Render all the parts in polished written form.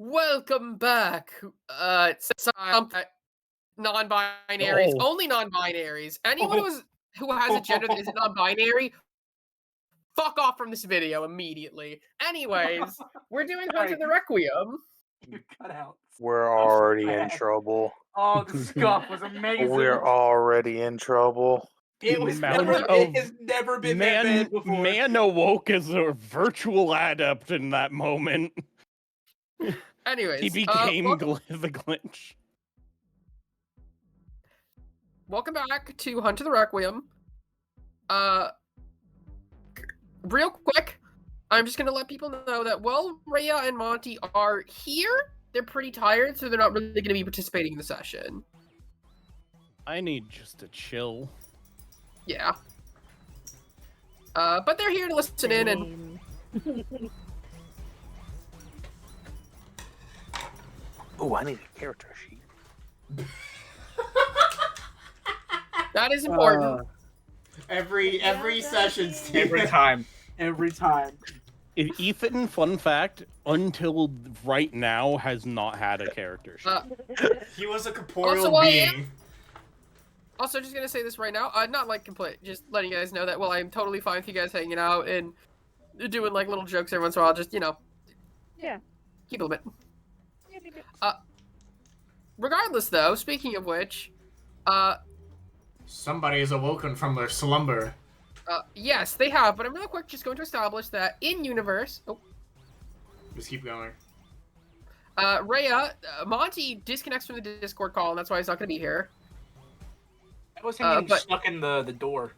Welcome back. Non-binaries, Oh. only non-binaries. Anyone Oh. who has a gender that isn't non-binary, fuck off from this video immediately. Anyways, we're doing Hunt of the Requiem. You cut out. We're I'm so already in bad. trouble. Oh, the scuff was amazing. We're already in trouble. It was Amount never. of It has never been that bad before. Man awoke as a virtual adept in that moment. Anyways, He became welcome, the glitch. welcome back to Hunt of the Requiem. Real quick, I'm just gonna let people know that while Rhea and Monty are here, they're pretty tired, so they're not really gonna be participating in the session. I need just to chill. Yeah. But they're here to listen in and Oh, I need a character sheet. that is important. Every session, Steve. Every time. Ethan, fun fact, until right now has not had a character sheet. He was a corporeal Also, being. Also, just gonna say this right now, not like complete, just letting you guys know that, well, I'm totally fine with you guys hanging out and doing like little jokes every once in a while, just, you know. Yeah. Keep a little bit. Regardless, though, speaking of which, Somebody is awoken from their slumber. yes, they have, but I'm real quick just going to establish that in-universe, Just keep going. Rhea, Monty disconnects from the Discord call, and that's why he's not gonna be here. I was him getting but- stuck in the door.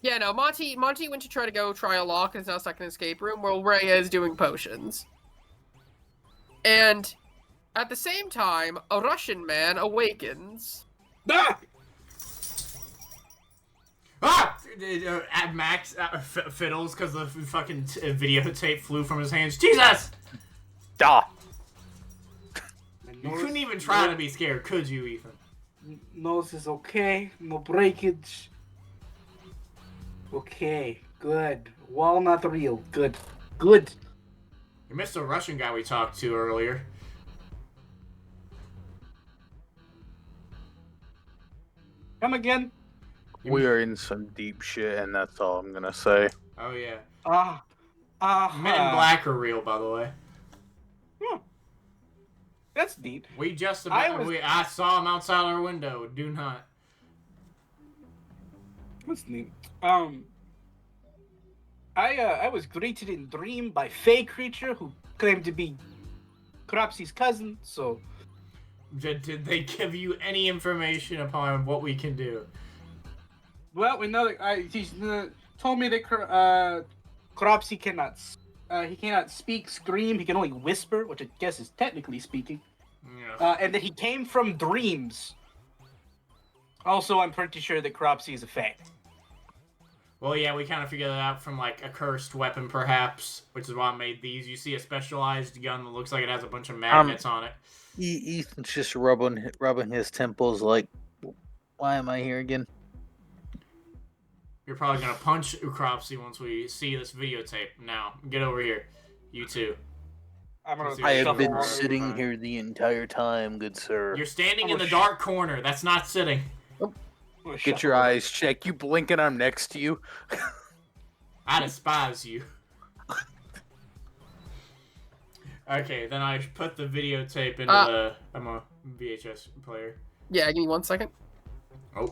Yeah, no, Monty went to try to go try a lock and is now stuck in an escape room while Rhea is doing potions. And at the same time, a Russian man awakens. Ah! Ah! At Max fiddles because the fucking videotape flew from his hands. Jesus! Duh. You couldn't even try to be scared, could you, Ethan? Nose is okay. No breakage. Okay. Good. Wall not real. Good. Good. You missed the Russian guy we talked to earlier. Come again. We are in some deep shit, and that's all I'm gonna say. Oh, yeah. Men in Black are real, by the way. That's deep. We just about. I saw him outside our window. Do not. That's neat. I was greeted in dream by Fey creature who claimed to be Cropsy's cousin. So Did they give you any information upon what we can do? well, we know that he's told me that Cropsy cannot. He cannot speak, scream. He can only whisper, which I guess is technically speaking. Yeah. And that he came from dreams. Also, I'm pretty sure that Cropsy is a Fae. Well, yeah, we kind of figured that out from, like, a cursed weapon, perhaps, which is why I made these. You see a specialized gun that looks like it has a bunch of magnets on it. Ethan's just rubbing his temples like, why am I here again? You're probably going to punch Ukropsy once we see this videotape. Now, get over here. You two. I have been sitting here the entire time, good sir. You're standing in the dark corner. That's not sitting. Get your eyes checked. You blinking, I'm next to you. I despise you. Okay, then I put the videotape into the... I'm a VHS player. Yeah, give me 1 second. Oh.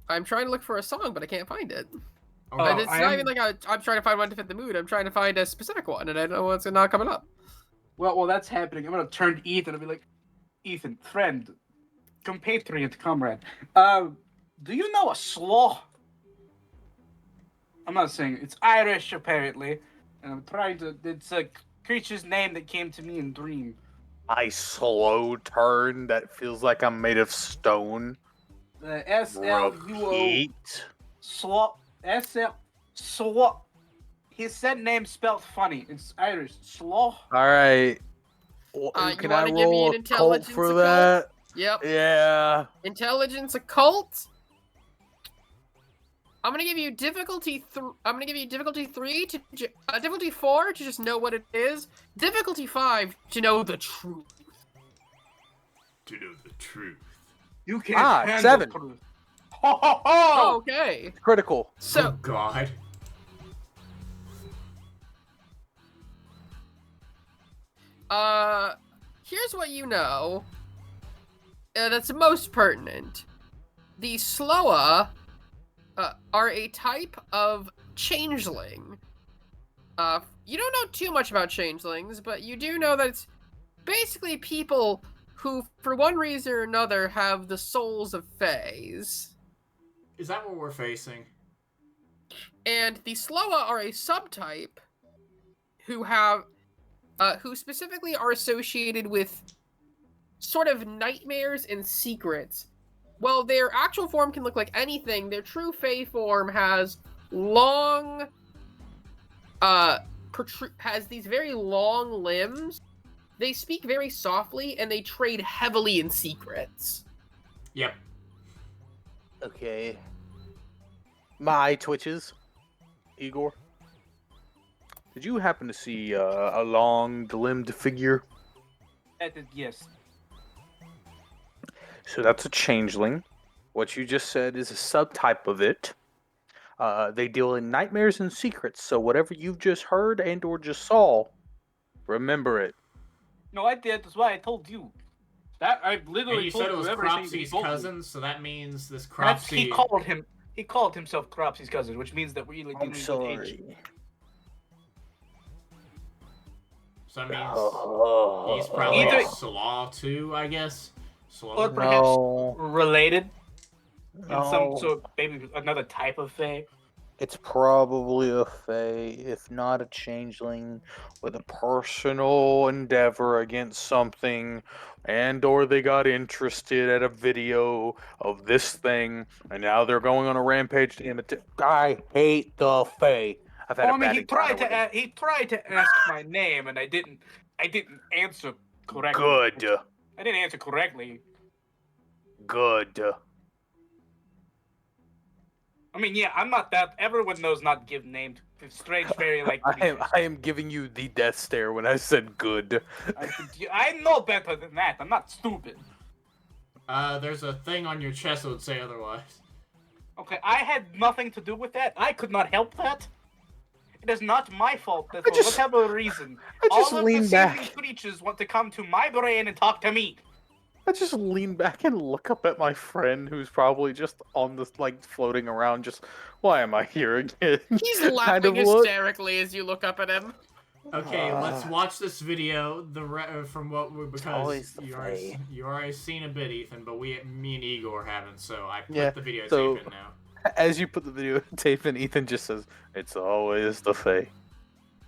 I'm trying to look for a song, but I can't find it. Oh, And it's not even like I'm trying to find one to fit the mood. I'm trying to find a specific one, and I don't know what's not coming up. Well, that's happening. I'm gonna turn to Ethan and be like, Ethan, friend, compatriot, comrade. Do you know a slaw? I'm not saying it's Irish apparently, and I'm trying to. It's a creature's name that came to me in dream. I slow turn that feels like I'm made of stone. The SLUO Repeat. slaw. Slaw. He said name spelled funny. It's Irish. Slaw. Alright. You Can wanna I give me roll an a cult intelligence for occult? that? Yep. Yeah. Intelligence occult. I'm gonna give you difficulty. I'm gonna give you difficulty 3 to difficulty 4 to just know what it is. Difficulty 5 to know the truth. To know the truth. You can't handle 7. truth. Ho ho ho! Okay. Critical. So Oh God. here's what you know. That's most pertinent. The Sloa are a type of changeling. You don't know too much about changelings, but you do know that it's basically people who, for one reason or another, have the souls of fays. Is that what we're facing? And the Sloa are a subtype who specifically are associated with sort of nightmares and secrets. While their actual form can look like anything, their true Fey form has long, has these very long limbs. They speak very softly, and they trade heavily in secrets. Yep. Okay. My eye twitches. Igor, did you happen to see a long-limbed figure? Yes. So that's a changeling. What you just said is a subtype of it. They deal in nightmares and secrets, so whatever you've just heard and or just saw, remember it. No, I did. That's why I told you. That I And literally you told said it you was everything he Cropsy's told me. cousin, so that means this That's, Cropsy. he called himself Cropsy's cousin, which means that we're I'm dealing with age. sorry. So that means Oh. he's probably Either- a Slaw too, I guess. Slaw. Or perhaps No. related in some No. sort, maybe another type of Fae. It's probably a fae, if not a changeling, with a personal endeavor against something, and or they got interested at a video of this thing, and now they're going on a rampage to imitate. I hate the fae. I've had Well, a I mean, bad he encounter tried with it. to he tried to ask my name, and I didn't answer correctly. Good, I didn't answer correctly. good. I mean, yeah, I'm not that. Everyone knows not give name to strange fairy like. I am giving you the death stare when I said good. I know better than that. I'm not stupid. There's a thing on your chest that would say otherwise. Okay, I had nothing to do with that. I could not help that. It is not my fault that for whatever reason, I just all of lean the back. seeming creatures want to come to my brain and talk to me. I just lean back and look up at my friend who's probably just on this, like, floating around, just, why am I here again? he's kind laughing of look. hysterically as you look up at him. Okay, let's watch this video. From what we always because the you already seen a bit, Ethan, but me and Igor haven't. So I put Yeah, the videotape so- in now. As you put the videotape in, Ethan just says, "It's always the Fae.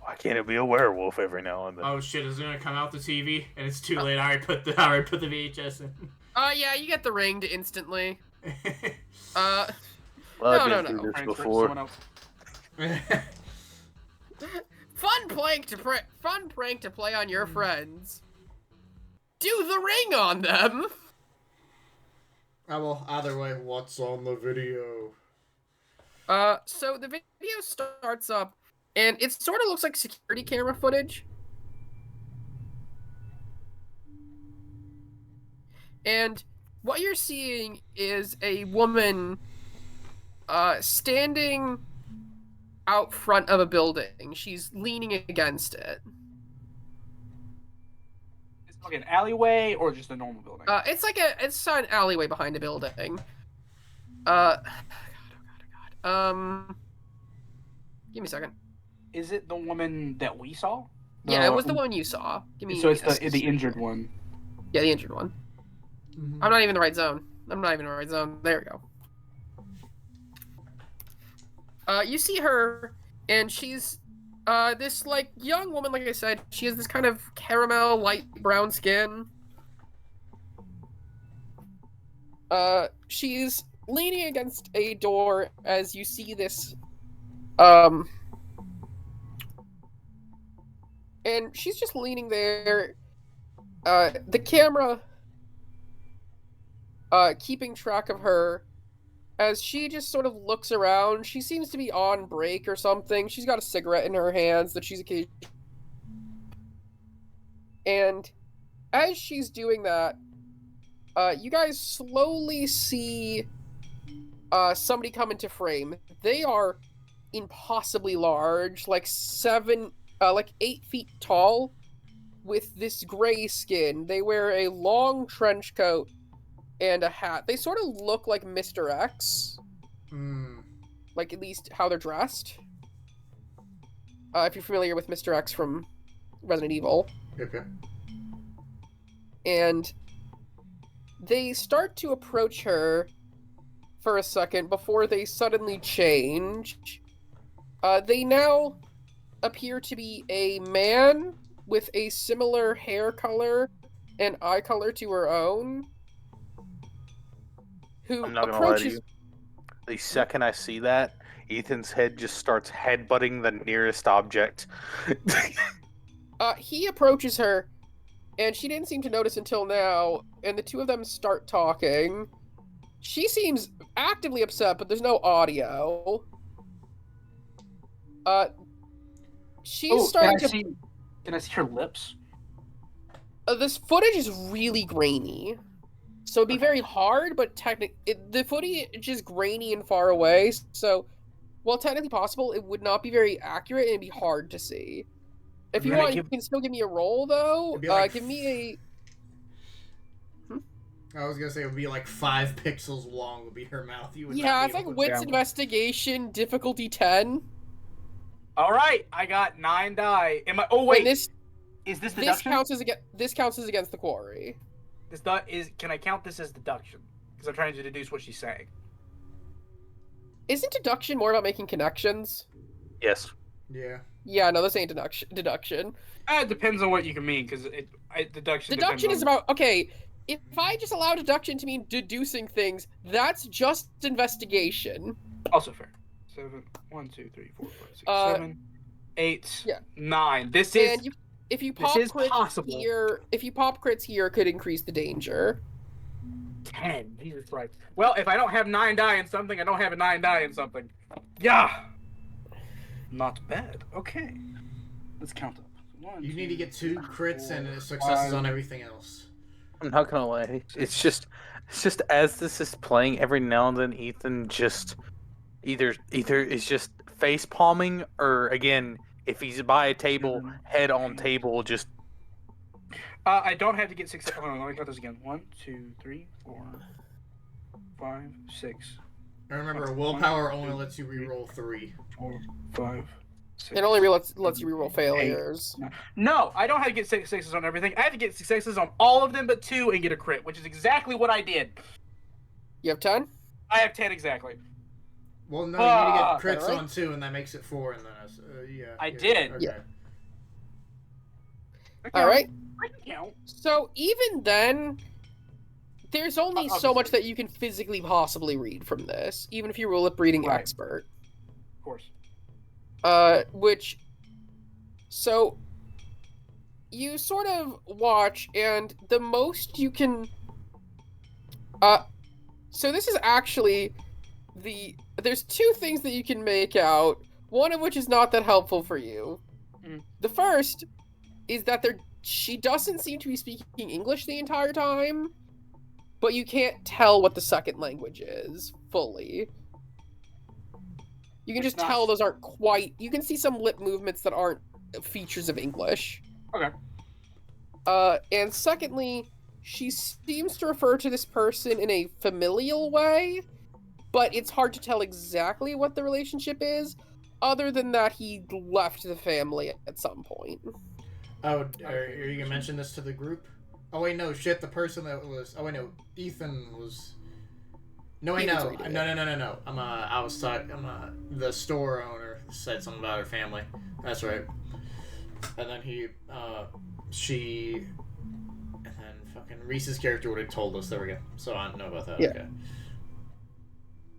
Why can't it be a werewolf every now and then?" Oh shit! Is it gonna come out the TV? And it's too late. I already put the VHS in. Yeah, you get the ringed instantly. Well, no, I've no, been no. through this Prank for before. someone else. Fun prank to play on your friends. Do the ring on them. Well, either way, what's on the video? So the video starts up, and it sort of looks like security camera footage. And what you're seeing is a woman standing out front of a building. She's leaning against it. It's like an alleyway or just a normal building. It's an alleyway behind a building. Give me a second. Is it the woman that we saw? Yeah, it was the one you saw. Give me. So it's the injured one. Yeah, the injured one. I'm not even in the right zone. There we go. You see her, and she's this like young woman. Like I said, she has this kind of caramel light brown skin. She's leaning against a door as you see this. And she's just leaning there. The camera keeping track of her as she just sort of looks around. She seems to be on break or something. She's got a cigarette in her hands that she's occasionally... And as she's doing that, you guys slowly see somebody come into frame. They are impossibly large, like 8 feet tall, with this gray skin. They wear a long trench coat and a hat. They sort of look like Mr. X. Like, at least how they're dressed. If you're familiar with Mr. X from Resident Evil. Okay. And they start to approach her for a second before they suddenly change. They now appear to be a man with a similar hair color and eye color to her own, who I'm not gonna lie to approaches... you. The second I see that, Ethan's head just starts headbutting the nearest object. He approaches her, and she didn't seem to notice until now, and the two of them start talking. She seems actively upset, but there's no audio. She's starting to... Can I see her lips? This footage is really grainy. So it'd be very hard, but the footage is grainy and far away, so while technically possible, it would not be very accurate and it'd be hard to see. If you want, you can still give me a roll, though. Like give me a... I was gonna say it would be like 5 pixels long would be her mouth. You would Yeah, it's like Wits Investigation, difficulty 10. Alright, I got 9 die. Am I... Oh, wait. Is this deduction? This counts as against the quarry. Can I count this as deduction? Because I'm trying to deduce what she's saying. Isn't deduction more about making connections? Yes. Yeah. Yeah, no, this ain't deduction. It depends on what you can mean, because deduction... Deduction is about... Okay, if I just allow deduction to mean deducing things, that's just investigation. Also fair. 7, 1, 2, 3, 4, 5, 6, 7, 8, 9. This is... If you pop crits here, it could increase the danger. 10. Jesus Christ. Well, if I don't have 9 die in something, I don't have a 9 die in something. Yeah. Not bad. Okay. Let's count up. 1, You need to get 2 crits and successes on everything else. I'm not gonna lie. It's just as this is playing, every now and then Ethan just either is just face palming, or again, if he's by a table, head on table, just... I don't have to get 6... Hold on, let me count this again. 1, 2, 3, 4, 5, 6. I remember, willpower only lets you reroll 3. 4, 5, 6. It only lets you reroll failures. 8, 9. No, I don't have to get 6s on everything. I have to get 6s on all of them but 2 and get a crit, which is exactly what I did. You have 10? I have 10 exactly. Well, no, you need to get crits on 2, and that makes it 4, and then I did. Okay. Yeah. All right. I can count. So even then, there's only so much that you can physically possibly read from this, even if you roll a breeding expert. Of course. So you sort of watch, and the most you can... So this is actually there's 2 things that you can make out, one of which is not that helpful for you. The first is that she doesn't seem to be speaking English the entire time, but you can't tell what the second language is fully. You can just tell those aren't quite... You can see some lip movements that aren't features of English. Okay. And secondly, she seems to refer to this person in a familial way, but it's hard to tell exactly what the relationship is, other than that he left the family at some point. Oh, are you gonna mention this to the group? Oh wait, no, shit, the person that was... Oh wait, no, Ethan was... No, wait, no. The store owner said something about her family. That's right. And then and then fucking Reese's character would have told us. There we go. So I don't know about that. Yeah.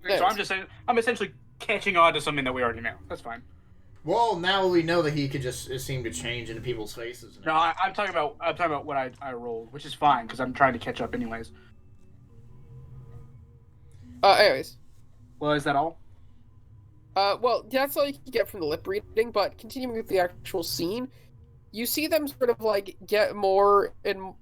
Okay. So I'm just saying, I'm essentially catching on to something that we already know. That's fine. Well, now we know that he could just seem to change into people's faces. No, I'm talking about what I rolled, which is fine because I'm trying to catch up anyways. Anyways, Well, is that all? Well, that's all you can get from the lip reading, but continuing with the actual scene, you see them sort of like get more and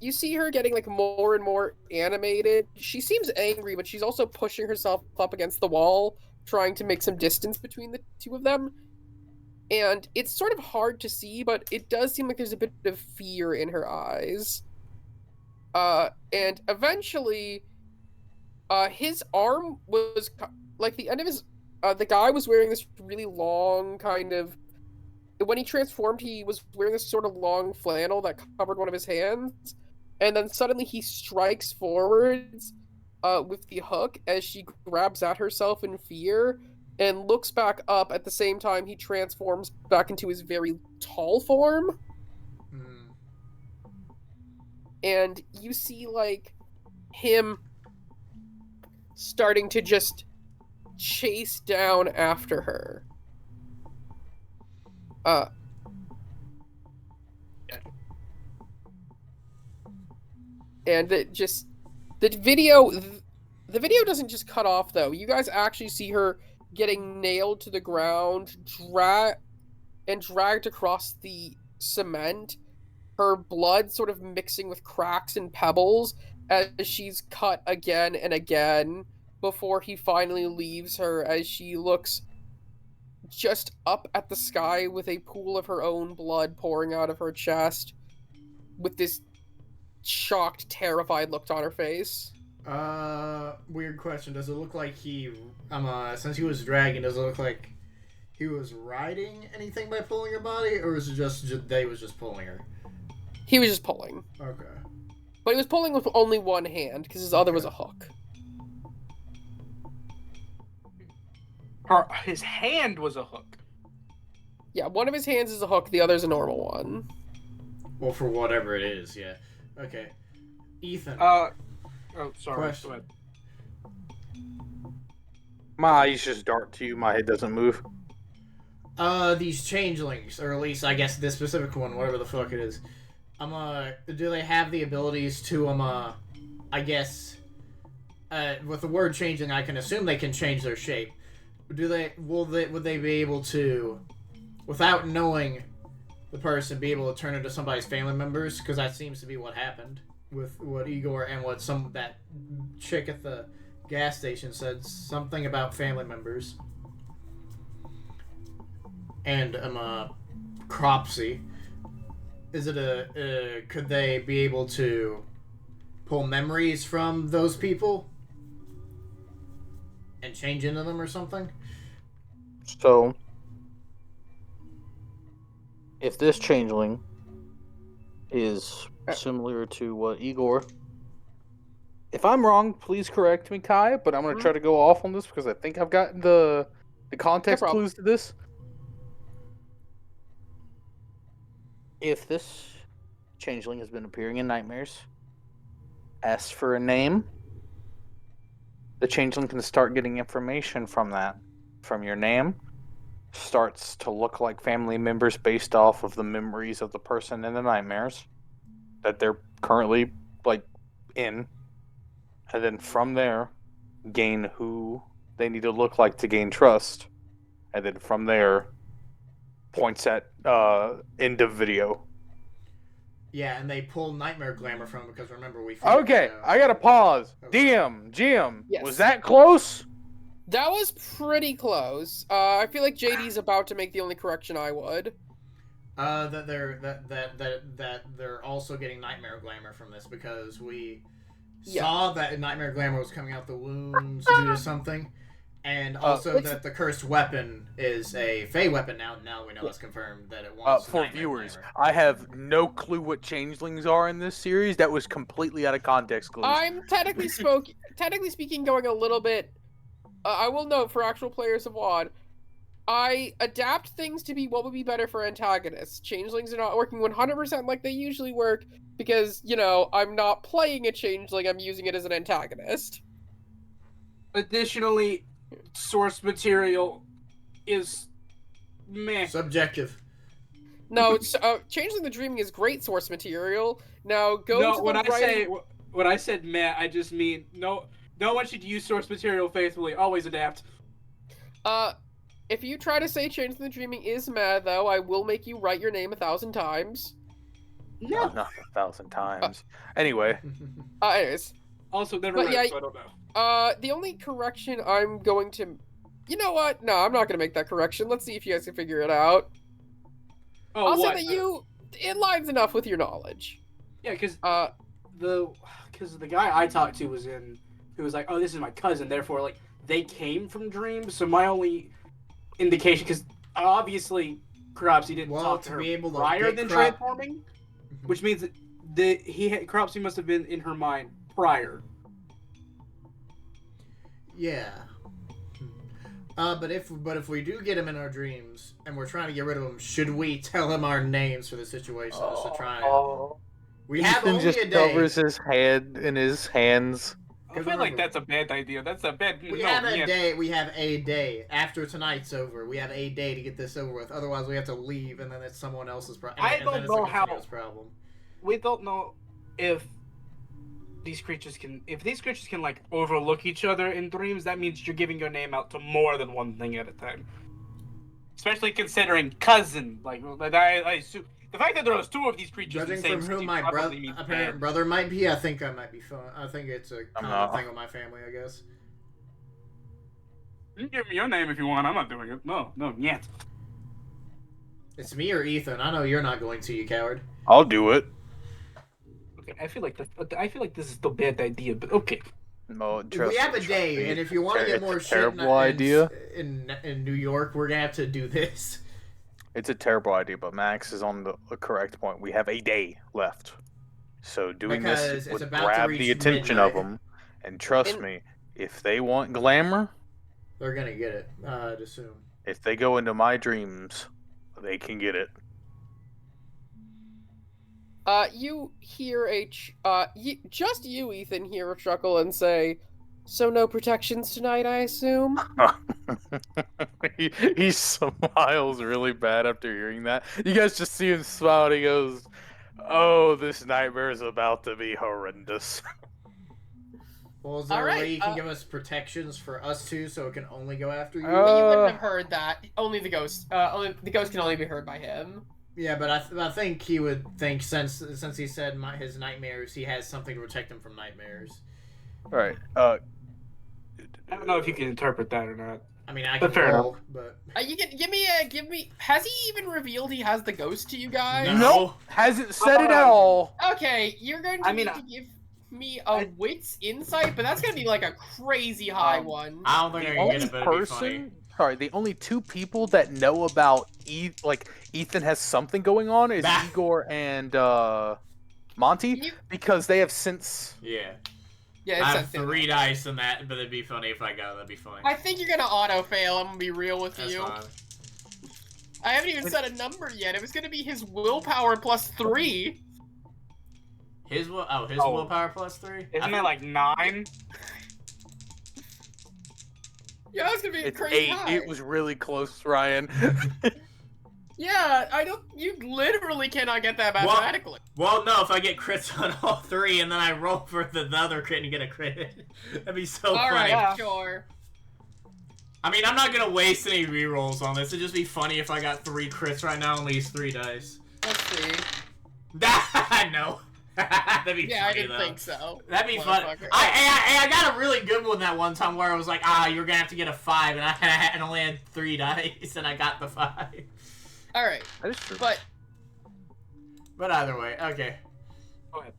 you see her getting like more and more animated. She seems angry, but she's also pushing herself up against the wall, trying to make some distance between the two of them. And it's sort of hard to see, but it does seem like there's a bit of fear in her eyes. And eventually, his arm was like the end of his. The guy was wearing this really long kind of. When he transformed, he was wearing this sort of long flannel that covered one of his hands, and then suddenly he strikes forwards, with the hook as she grabs at herself in fear, and looks back up at the same time he transforms back into his very tall form. Hmm. And you see like him starting to just chase down after her. And it just the video doesn't just cut off though. You guys actually see her getting nailed to the ground, dragged across the cement, her blood sort of mixing with cracks and pebbles as she's cut again and again before he finally leaves her as she looks just up at the sky with a pool of her own blood pouring out of her chest with this shocked, terrified look on her face. Weird question. Does it look like since he was dragging, does it look like he was riding anything by pulling her body, or is it just they was just pulling her? He was just pulling. Okay. But he was pulling with only one hand, because his other was a hook. His hand was a hook. Yeah, one of his hands is a hook, the other's a normal one. Well, for whatever it is, yeah. Okay. Ethan. Oh, sorry. Question. Go ahead. My eyes just dart to you. My head doesn't move. These changelings, or at least I guess this specific one, whatever the fuck it is. Do they have the abilities to I guess, with the word changing, I can assume they can change their shape. Would they be able to, without knowing the person, be able to turn into somebody's family members? Because that seems to be what happened with what Igor and what that chick at the gas station said, something about family members. And Cropsy. Is it could they be able to pull memories from those people and change into them or something? So, if this changeling is similar to what Igor, if I'm wrong, please correct me, Kai. But I'm going to try to go off on this because I think I've gotten the context clues to this. If this changeling has been appearing in nightmares, asks for a name, the changeling can start getting information from that. From your name, starts to look like family members based off of the memories of the person in the nightmares that they're currently, in. And then from there, gain who they need to look like to gain trust. And then from there, points at end of video. Yeah, and they pull Nightmare Glamour from it because remember we. Okay, I gotta pause. Okay. GM, Yes. was that close? That was pretty close. I feel like JD's about to make the only correction I would. That they're also getting Nightmare Glamour from this because we saw that Nightmare Glamour was coming out the wounds due to something. And also that the cursed weapon is a Fey weapon now. Now we know it's confirmed that it wants For Nightmare viewers, Glamour. I have no clue what changelings are in this series. That was completely out of context clues. I'm technically speaking, going a little bit. I will note for actual players of WoD, I adapt things to be what would be better for antagonists. Changelings are not working 100% like they usually work because, I'm not playing a changeling, I'm using it as an antagonist. Additionally, source material is meh. Subjective. No, it's, Changeling the Dreaming is great source material. Now, go to the when writing... when I said meh, I just mean No one should use source material faithfully. Always adapt. If you try to say change the dreaming is mad, though, I will make you write your name 1,000 times. No. Not 1,000 times. Anyway, Anyways. Also, never But read yeah, it, so I don't know. The only correction I'm going to... You know what? No, I'm not going to make that correction. Let's see if you guys can figure it out. Oh, I'll what? say that you... It lines enough with your knowledge. Yeah, because Uh, the guy I talked to was who was like, oh, this is my cousin, therefore, like, they came from dreams, so my only indication, because obviously Cropsy didn't talk to her prior than transforming, which means that Cropsy must have been in her mind prior. Yeah. But if we do get him in our dreams and we're trying to get rid of him, should we tell him our names for the situation just to try and... We have Ethan only just a day. covers his head in his hands. I feel like that's a bad idea. That's a bad... We have a day. We have a day. After tonight's over, we have a day to get this over with. Otherwise, we have to leave, and then it's someone else's problem. I don't know how... problem. We don't know if these creatures can... If these creatures can, like, overlook each other in dreams, that means you're giving your name out to more than one thing at a time. Especially considering cousin. Like, I assume... The fact that there was two of these creatures Judging in the same from who city my probably means apparent bad. brother might be, I think I might be fun. I think it's a common thing with my family, I guess. You can give me your name if you want. I'm not doing it. No, yet. It's me or Ethan. I know you're not going to, you coward. I'll do it. Okay, I feel like this is still a bad idea, but okay. No, We have a day, and if you want to get more shit terrible idea. in New York, we're gonna have to do this. It's a terrible idea, but Max is on the correct point. We have a day left. So doing Because this it's would about to grab reach the attention of midnight. them. And trust me, if they want glamour, They're gonna get it, I'd assume. if they go into my dreams, they can get it. You hear just you, Ethan, hear a chuckle and say, "So no protections tonight, I assume?" he smiles really bad after hearing that. You guys just see him smile and he goes, "Oh, this nightmare is about to be horrendous." Well, is there a Alright, way you can give us protections for us two, so it can only go after you? Well, you wouldn't have heard that. Only the ghost. The ghost can only be heard by him. Yeah, but I think he would think since he said his nightmares, he has something to protect him from nightmares. Alright, I don't know if you can interpret that or not. I mean, I can fair roll, but You can give me. Has he even revealed he has the ghost to you guys? No. Nope, hasn't said it at all. Okay, you're going to need to give me a wits insight, but that's gonna be like a crazy high one. I don't think I The can only get it, but it'd be funny. person, sorry, the only two people that know about Ethan has something going on is Bah. Igor and Monty, because they have since. Yeah. Yeah, I it's have 3 dice in that, but it'd be funny if I got it. That'd be funny. I think you're gonna auto fail. I'm gonna be real with That's you. fine. I haven't even said a number yet. It was gonna be his willpower plus 3. His willpower plus 3? Isn't that like 9? Yeah, that's gonna be It's crazy 8. high. It was really close, Ryan. Yeah, I don't. You literally cannot get that mathematically. Well, no, if I get crits on all 3 and then I roll for the other crit and get a crit, that'd be so All funny. right, Yeah. sure. I mean, I'm not gonna waste any rerolls on this. It'd just be funny if I got 3 crits right now and these 3 dice. Let's see. No. That'd be Yeah, funny, I didn't though. think so. That'd be fun. Motherfucker. I got a really good one that one time where I was like, you're gonna have to get a 5, and I only had 3 dice, and I got the 5. All right, That is true. but But either way, okay. Go ahead.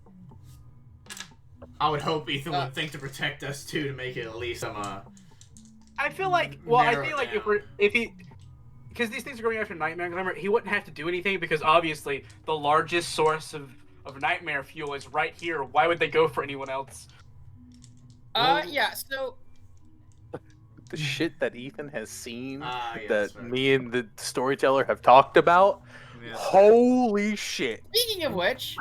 I would hope Ethan would think to protect us too, to make it at least I feel like, well, I Narrow feel it like down. if he, because these things are going after Nightmare Glamour, he wouldn't have to do anything because obviously the largest source of nightmare fuel is right here. Why would they go for anyone else? yeah. So The shit that Ethan has seen, yeah, that that's right. me and the storyteller have talked about, Yeah. holy shit. speaking of which,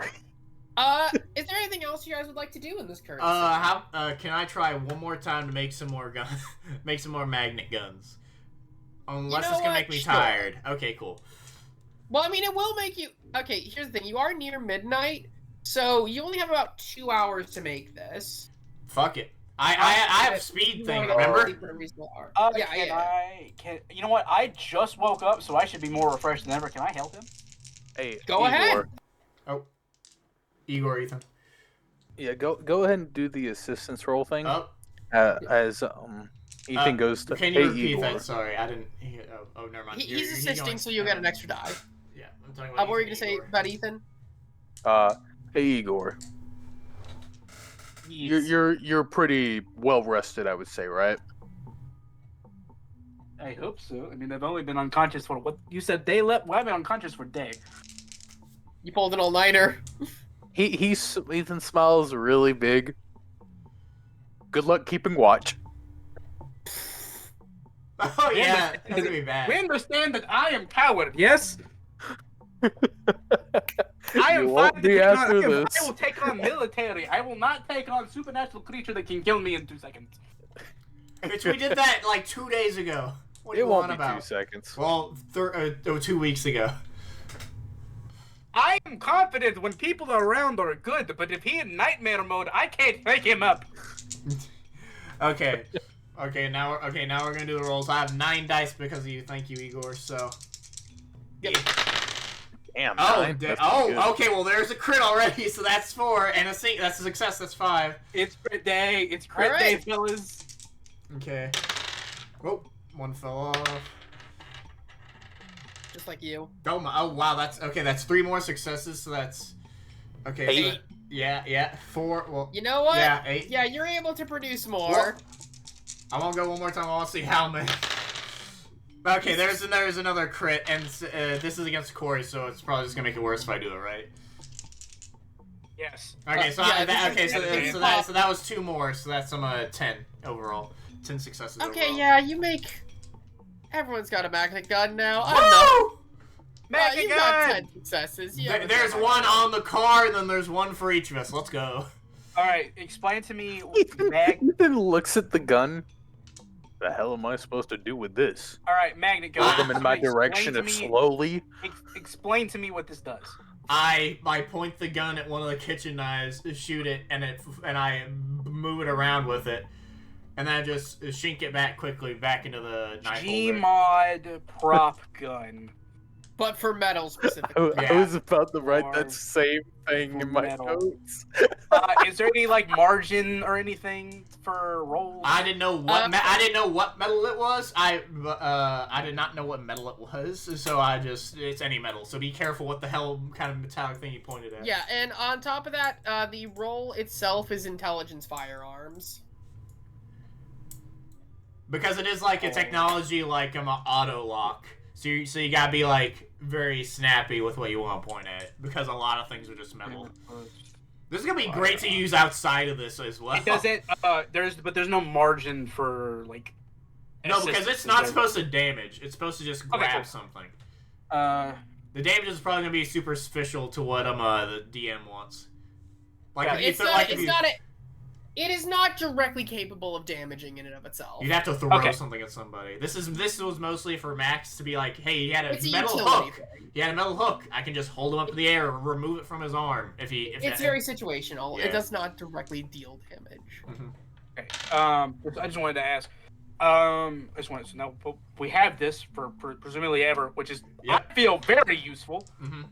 is there anything else you guys would like to do in this current? Can I try one more time to make some more guns, make some more magnet guns? Unless know it's gonna what? make me Sure. tired. Okay, cool. Well, I mean, it will make you. Okay, here's the thing: you are near midnight, so you only have about 2 hours to make this. Fuck it. I have speed thing, remember? You know what? I just woke up, so I should be more refreshed than ever. Can I help him? Hey, Go ahead. Oh, Igor, Ethan. Yeah, go ahead and do the assistance roll thing. Oh. As Ethan goes to. Can you repeat Igor. that? Sorry, I didn't. Oh, never mind. He's assisting, so you'll get an extra die. Yeah, I'm talking about. What were you gonna say about Ethan? Hey Igor. You're pretty well rested, I would say, right? I hope so. I mean, I've only been unconscious for what you said. Well, I've been unconscious for a day. You pulled an all-nighter. Ethan smiles really big. Good luck keeping watch. Oh yeah, that's gonna be bad. We understand that I am coward. Yes. I am fine to take on. I will take on military. I will not take on supernatural creature that can kill me in 2 seconds. Bitch, we did that like 2 days ago. What do you want about? 2 seconds. Well, 2 weeks ago. I am confident when people are around are good, but if he in nightmare mode, I can't wake him up. Okay. Now we're gonna do the rolls. I have 9 dice because of you. Thank you, Igor. So. Yep. Damn. Okay. Well, there's a crit already, so that's 4, and that's a success. That's 5. It's crit day. It's crit day, fellas. Okay. Oh, 1 fell off. Just like you. Oh wow, that's 3 more successes, so that's okay. 8. So, yeah, 4. Well, you know what? Yeah, 8. Yeah, you're able to produce more. What? I won't go one more time. I want to see how many. Okay, there's another crit, and this is against Corey, so it's probably just gonna make it worse if I do it right. Yes. Okay, so yeah, so that was 2 more, so that's 10 overall. 10 successes. Okay, overall. yeah, you make. Everyone's got a magnet gun now. I don't know. Magnet you gun! got 10 successes. There's 1 on the car, and then there's 1 for each of us. Let's go. All right, explain to me. Ethan looks at the gun. The hell am I supposed to do with this? All right, magnet gun. Hold them in my direction and slowly. Explain to me what this does. I point the gun at one of the kitchen knives, shoot it, and I move it around with it, and then I just shink it back quickly back into the knife holder. Gmod prop gun. But for metal specifically. I was about to write that same thing in my notes. Is there any like margin or anything for rolls? I didn't know what metal it was. I did not know what metal it was, so it's any metal. So be careful what the hell kind of metallic thing you pointed at. Yeah, and on top of that, the roll itself is intelligence firearms. Because it is like a technology like auto lock. So you gotta be like very snappy with what you want to point at, because a lot of things are just metal. This is gonna be great to use outside of this as well. It doesn't. There's no margin for like. No, because it's not supposed to damage. It's supposed to just grab something. The damage is probably gonna be superficial to what the DM wants. Like It is not directly capable of damaging in and of itself. You'd have to throw something at somebody. This was mostly for Max to be like, hey, he had a metal hook. He had a metal hook. I can just hold him up in the air or remove it from his arm it's very situational. Yeah. It does not directly deal damage. Mm-hmm. Okay. I just wanted to ask. So now we have this for presumably ever, which is I feel very useful. Mm-hmm.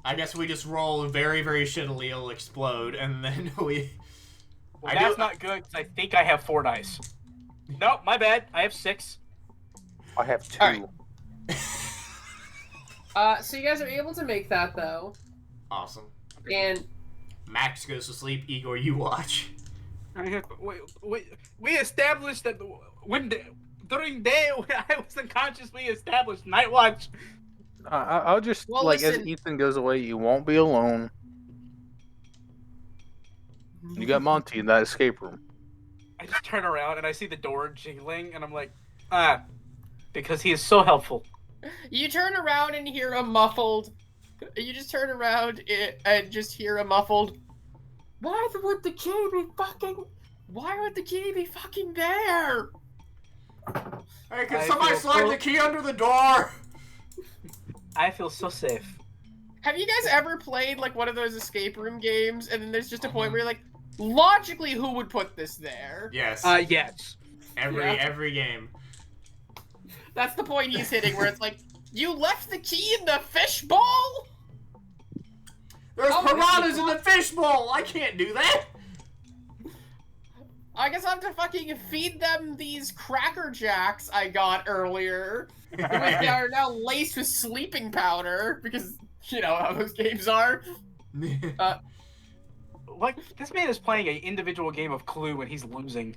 I guess we just roll very, very shittily, it'll explode, and then we. Well, that's not good, because I think I have 4 dice. Nope, my bad. I have 6. I have 2. Right. So you guys are able to make that, though. Awesome. And Max goes to sleep. Igor, you watch. We established that during day I was unconscious. We established night watch. I'll just as Ethan goes away, you won't be alone. You got Monty in that escape room. I just turn around and I see the door jiggling, and I'm like, because he is so helpful. You turn around and hear a muffled. You just turn around and just hear a muffled. Why would the key be fucking there? Hey, can somebody slide the key under the door? I feel so safe. Have you guys ever played like one of those escape room games, and then there's just a point where you're like, logically, who would put this there? Yes. Yes. Every game. That's the point he's hitting, where it's like, you left the key in the fishbowl? There's piranhas in the fishbowl! I can't do that! I guess I have to fucking feed them these Cracker Jacks I got earlier. Which are now laced with sleeping powder, because, you know how those games are. Like, this man is playing an individual game of Clue and he's losing.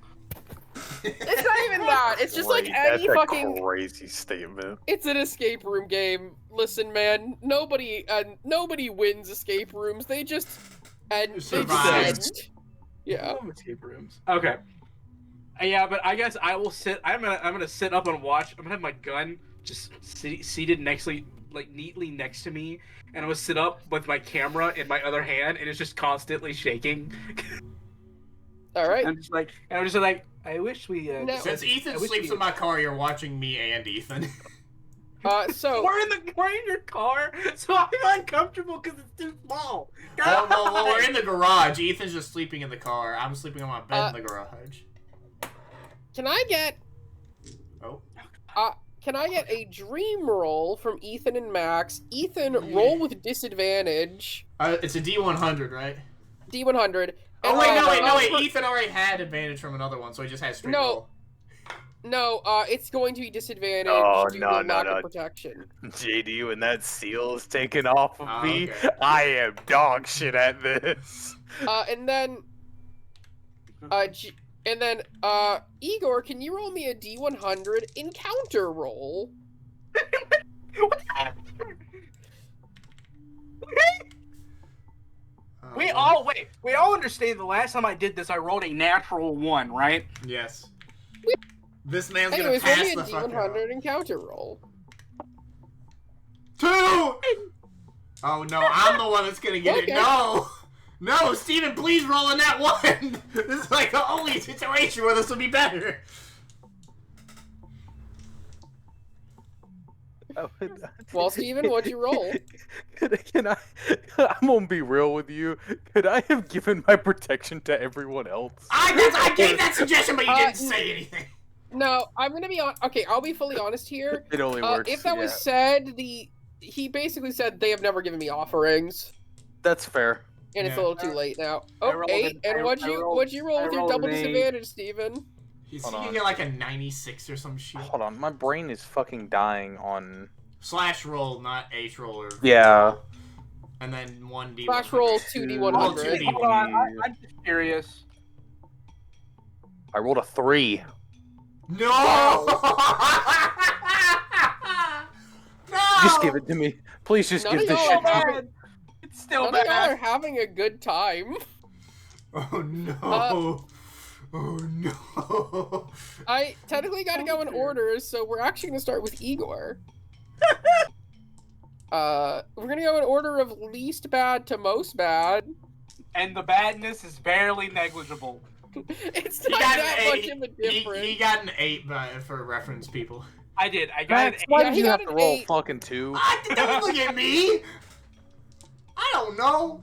It's not even that. It's just like any That's fucking a crazy statement. It's an escape room game. Listen, man, nobody wins escape rooms. They just survive. Yeah. Escape rooms. Okay. Yeah, but I guess I will sit. I'm gonna sit up and watch. I'm gonna have my gun just seated neatly next to me, and I'm gonna sit up with my camera in my other hand, and it's just constantly shaking. All right. I'm just like, I wish we. Since Ethan sleeps in my car, you're watching me and Ethan. So we're in your car, so I'm uncomfortable because it's too small. Well, we're in the garage. Ethan's just sleeping in the car. I'm sleeping on my bed in the garage. Can I get? Oh. Can I get a dream roll from Ethan and Max? Ethan, roll with disadvantage. It's a D100, right? D100. Oh wait, Ethan already had advantage from another one, so he just has straight roll. No, it's going to be disadvantage due to lack of protection. JD, when that seal is taken off of me, okay. I am dog shit at this. And then, Igor, can you roll me a D100 encounter roll? We all understand the last time I did this, I rolled a natural 1, right? Yes. This man's Anyways, gonna roll pass me a the fuck D100 out. encounter roll. 2! Oh no, I'm the one that's gonna get it. No! No, Steven, please roll in that 1! This is like the only situation where this will be better. Well, Steven, what'd you roll? Can I? I'm gonna be real with you. Could I have given my protection to everyone else? I gave that suggestion, but you didn't say anything. No, I'm gonna be on. Okay, I'll be fully honest here. It only works. If that was said, he basically said they have never given me offerings. That's fair. And it's a little too late now. Oh, 8. And what'd you roll with your double disadvantage, Steven? He's gonna get like a 96 or some shit. Hold on, my brain is fucking dying on... Slash roll, not H roll or... Yeah. And then 1D100. Slash roll 2D100. Roll 2D100. Hold on, I'm just curious. I rolled a 3. No! No! Just give it to me. Please just give this shit to me. It's still None of y'all bad. are having a good time. Oh no. Oh no. I technically gotta go in order, so we're actually gonna start with Igor. We're gonna go in order of least bad to most bad. And the badness is barely negligible. It's not that much of a difference. He got an 8 for reference, people. I did. I got an 8. Why Yeah, did he you got have to an roll 8. fucking 2? Don't look at me! I don't know.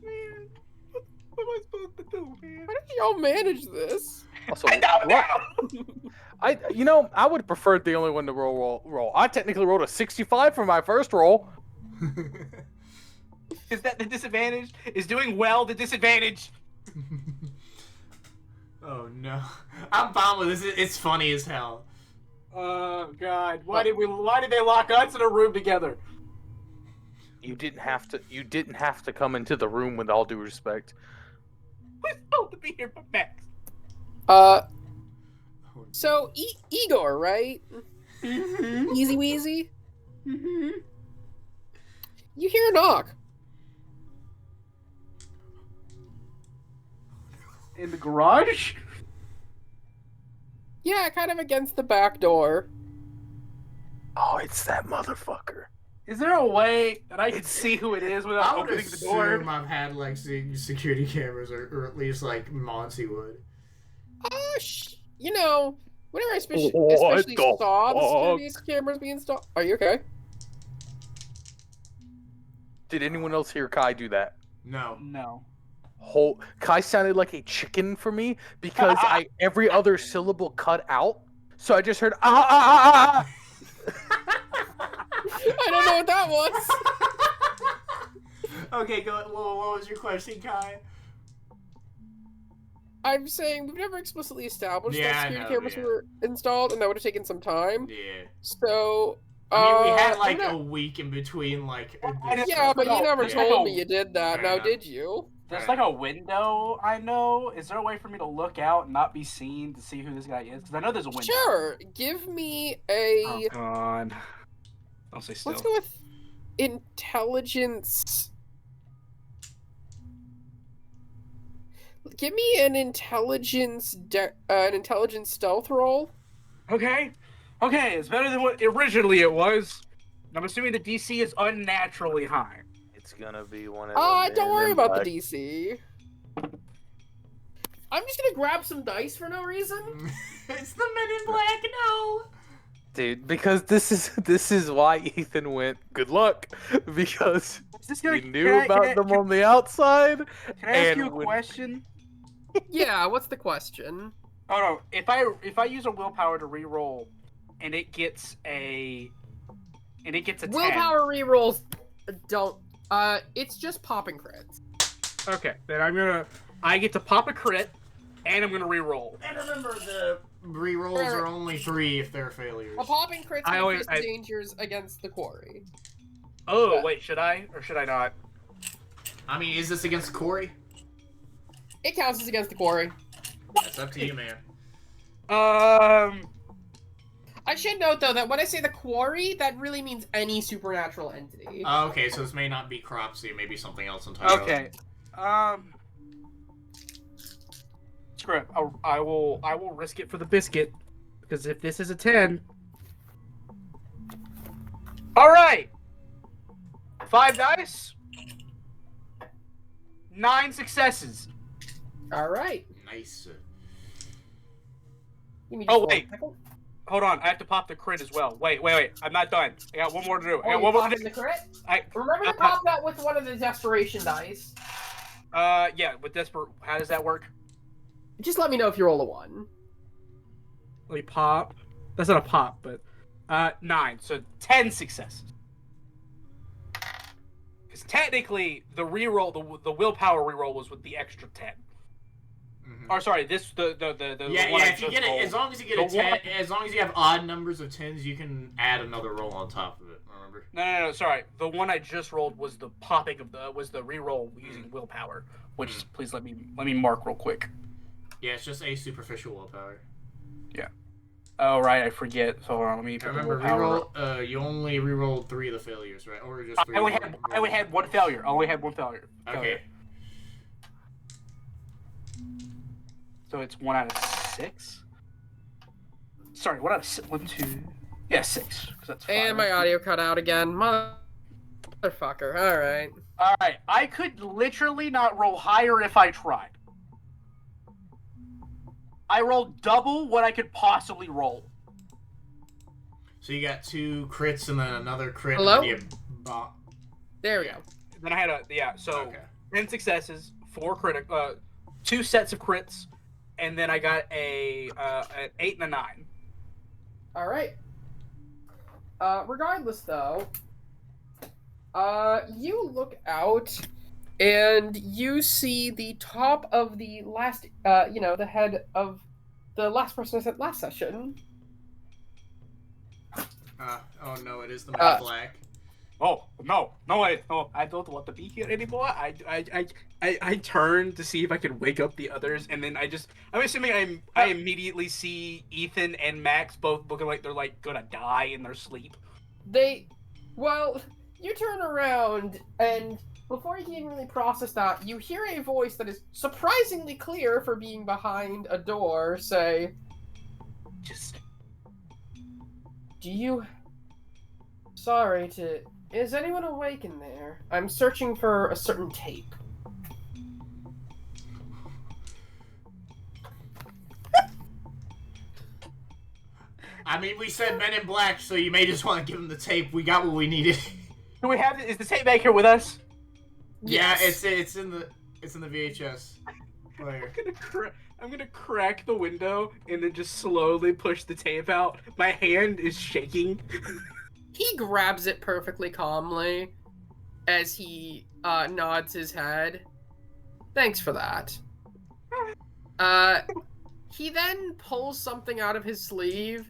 Man, what am I supposed to do, man? How did y'all manage this? Also, I don't know. I would prefer the only one to roll. I technically rolled a 65 for my first roll. Is that the disadvantage? Is doing well the disadvantage? Oh no. I'm fine with this. It's funny as hell. Oh god. Why did they lock us in a room together? You didn't have to come into the room, with all due respect. We're supposed to be here for Max. So Igor, right? Mm-hmm. Easy Weezy. Mm-hmm. You hear a knock. In the garage? Yeah, kind of against the back door. Oh, it's that motherfucker. Is there a way that I can see who it is without I would opening the door? assume I've had like security cameras, or at least like Monty would. You know, whenever I especially What saw the the security cameras being installed. Are you okay? Did anyone else hear Kai do that? No. No. Kai sounded like a chicken for me because every other syllable cut out. So I just heard ah. I don't know what that was. Okay, go. What was your question, Kai? I'm saying we've never explicitly established that Yeah, security cameras were installed, and that would have taken some time. Yeah. So, I mean, we had like a week in between, like. Yeah, but you never told me you did that. Now, did you? There's like a window, I know. Is there a way for me to look out and not be seen to see who this guy is? Because I know there's a window. Sure. Give me a. Oh God. I'll say still. Let's go with intelligence. Give me an intelligence stealth roll. Okay. Okay, it's better than what originally it was. I'm assuming the DC is unnaturally high. It's gonna be one of them. Don't worry about the DC. I'm just gonna grab some dice for no reason. It's the Men in Black, no! Dude, because this is why Ethan went, good luck, because he knew about them on the outside. Can I ask you a question? Yeah, what's the question? Oh no, if I use a willpower to reroll, and it gets a 10. Willpower rerolls don't. It's just popping crits. Okay, then I get to pop a crit, and I'm gonna reroll. And remember, the rerolls are only 3 if they're failures. A popping crit's increase dangers against the quarry. Oh wait, should I or should I not? I mean, is this against quarry? It counts as against the quarry. It's up to you, man. I should note, though, that when I say the quarry, that really means any supernatural entity. Okay, so this may not be Cropsy, it may be something else entirely. Okay. Screw it. I will risk it for the biscuit, because if this is a 10. All right. 5 dice. 9 successes. All right. Nice. Oh wait. Hold on, I have to pop the crit as well. Wait. I'm not done. I got one more to do. I got one more to do. The crit? Remember to pop that with one of the desperation dice. Yeah, with desperate. How does that work? Just let me know if you roll a 1. Let me pop. That's not a pop, but 9. So 10 successes. Because technically, the reroll, the willpower reroll was with the extra 10. Or sorry, the if you get it, as long as you get a 10, as long as you have odd numbers of 10s, you can add another roll on top of it. Remember? No, sorry. The one I just rolled was the popping of the reroll using willpower. Which please let me mark real quick. Yeah, it's just a superficial willpower. Yeah. Oh right, I forget. So hold on, let me. Remember, reroll. You only rerolled 3 of the failures, right? Or just 3. I only had 1 failure. I only had 1 failure. Okay. So it's 1 out of 6. Sorry, 1 out of 6. 1, 2. Yeah, 6. That's 5. And my audio cut out again. Motherfucker. All right. All right. I could literally not roll higher if I tried. I rolled double what I could possibly roll. So you got 2 crits and then another crit. Hello? And there we go. Then I had 10 successes, 4 critical, 2 sets of crits. And then I got an 8 and a 9. All right. Regardless, though, you look out and you see the top of the last, the head of the last person I sent last session. Oh no, it is the Man in Black. Oh no, I don't want to be here anymore. I turn to see if I can wake up the others, and then I'm assuming I immediately see Ethan and Max both looking like they're like gonna die in their sleep. You turn around, and before you can even really process that, you hear a voice that is surprisingly clear for being behind a door say, is anyone awake in there? I'm searching for a certain tape. I mean, we said Men in Black, so you may just want to give him the tape. We got what we needed. Do we have? Is the tape back here with us? Yeah, it's in the. It's in the VHS player. I'm gonna crack the window and then just slowly push the tape out. My hand is shaking. He grabs it perfectly calmly as he nods his head. Thanks for that. He then pulls something out of his sleeve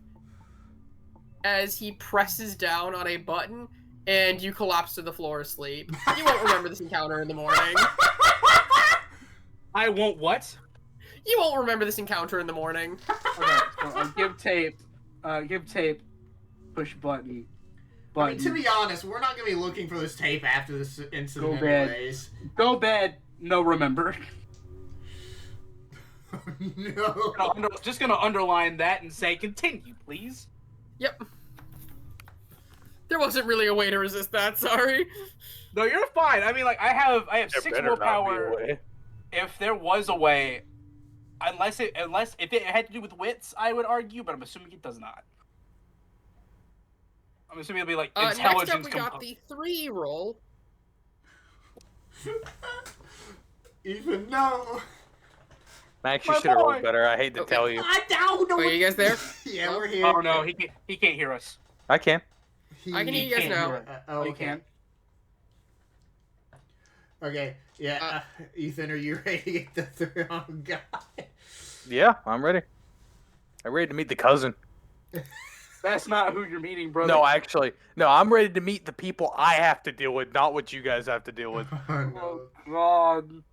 as he presses down on a button, and you collapse to the floor asleep. You won't remember this encounter in the morning. I won't what? You won't remember this encounter in the morning. Okay, so give tape, push button. I mean, to be honest, we're not gonna be looking for this tape after this incident Go bed. anyways. Go bed. No, remember. No. Just gonna underline that and say continue, please. Yep. There wasn't really a way to resist that, sorry. No, you're fine. I mean, like, I have 6 willpower. If there was a way, unless if it had to do with wits, I would argue, but I'm assuming it does not. I'm assuming it'll be like intelligence. Next up, we got the 3 roll. Even no. Max, you should have rolled better. I hate to tell you. I don't know. Are you guys there? Yeah, we're here. Oh no, he can't hear us. I can. I can hear you guys now. He can. Okay, yeah. Ethan, are you ready to get the 3? Oh, God. Yeah, I'm ready. I'm ready to meet the cousin. That's not who you're meeting, brother. No, actually. No, I'm ready to meet the people I have to deal with, not what you guys have to deal with. Oh, no. God.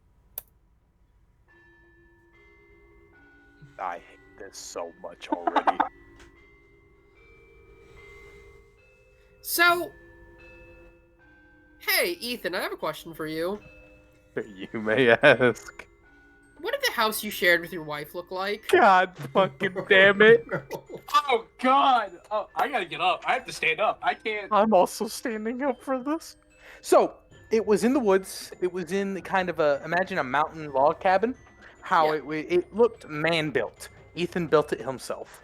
I hate this so much already. So, hey, Ethan, I have a question for you. You may ask. What did the house you shared with your wife look like? God fucking damn it. Oh God! Oh, I gotta get up. I have to stand up. I can't. I'm also standing up for this. So, it was in the woods. It was in the kind of imagine a mountain log cabin. How it looked man-built. Ethan built it himself.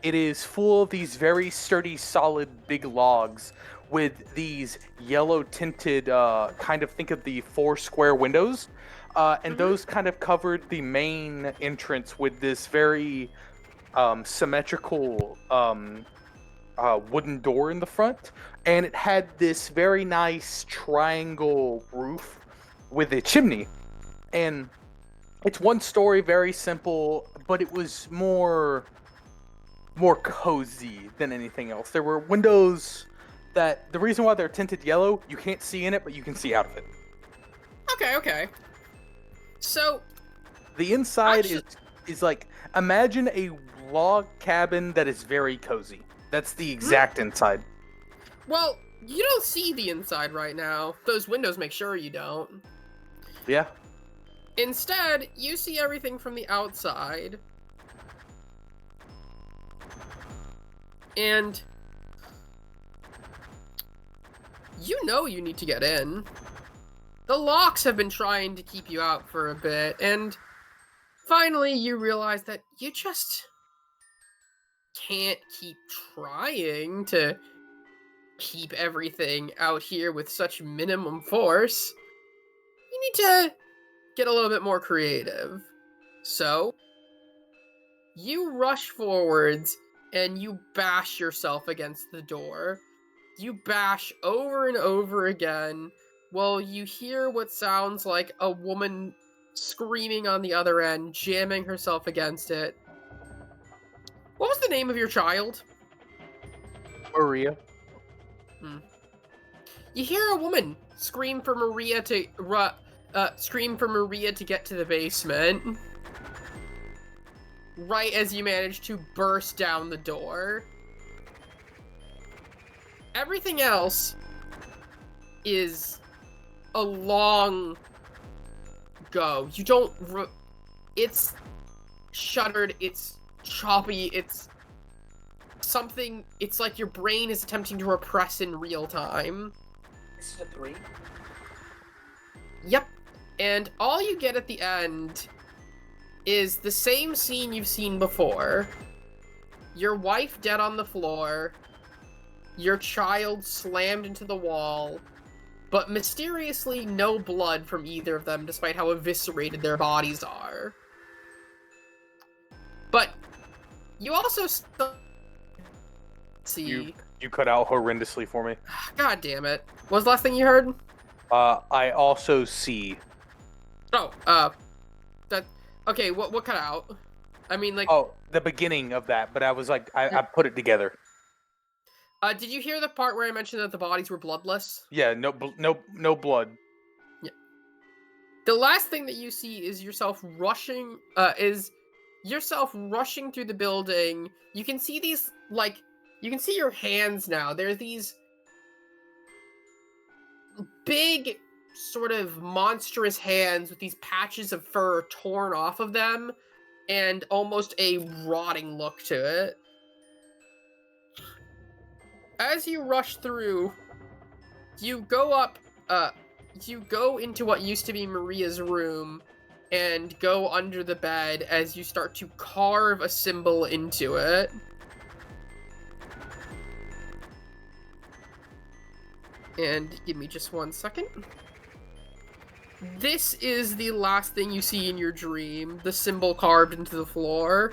It is full of these very sturdy, solid, big logs with these yellow-tinted, kind of think of the 4 square windows. And those kind of covered the main entrance with this very symmetrical wooden door in the front. And it had this very nice triangle roof with a chimney. And it's 1 story, very simple, but it was more cozy than anything else. There were windows that, the reason why they're tinted yellow, you can't see in it, but you can see out of it. Okay. So, the inside is like, imagine a log cabin that is very cozy. That's the exact inside. Well, you don't see the inside right now. Those windows make sure you don't. Yeah. Instead, you see everything from the outside. And you know you need to get in. The locks have been trying to keep you out for a bit, and finally you realize that you just can't keep trying to keep everything out here with such minimum force. You need to get a little bit more creative. So, you rush forwards and you bash yourself against the door. You bash over and over again while you hear what sounds like a woman screaming on the other end, jamming herself against it. What was the name of your child? Maria. You hear a woman scream for Maria to get to the basement. Right as you manage to burst down the door. Everything else is a long go. You don't... it's shuttered, it's choppy, it's something... It's like your brain is attempting to repress in real time. This is a 3. Yep. And all you get at the end is the same scene you've seen before. Your wife dead on the floor. Your child slammed into the wall. but mysteriously no blood from either of them, despite how eviscerated their bodies are. But you also see... You cut out horrendously for me. God damn it. What was the last thing you heard? I also see. Oh, that... Okay, what cut out? I mean, like... Oh, the beginning of that, but I was like, I put it together. Did you hear the part where I mentioned that the bodies were bloodless? Yeah, no blood. Yeah. The last thing that you see is yourself rushing, through the building. You can see these, like, you can see your hands now. There are these big, sort of monstrous hands with these patches of fur torn off of them, and almost a rotting look to it. As you rush through, you go up, you go into what used to be Maria's room, and go under the bed as you start to carve a symbol into it. And give me just 1 second. This is the last thing you see in your dream, the symbol carved into the floor.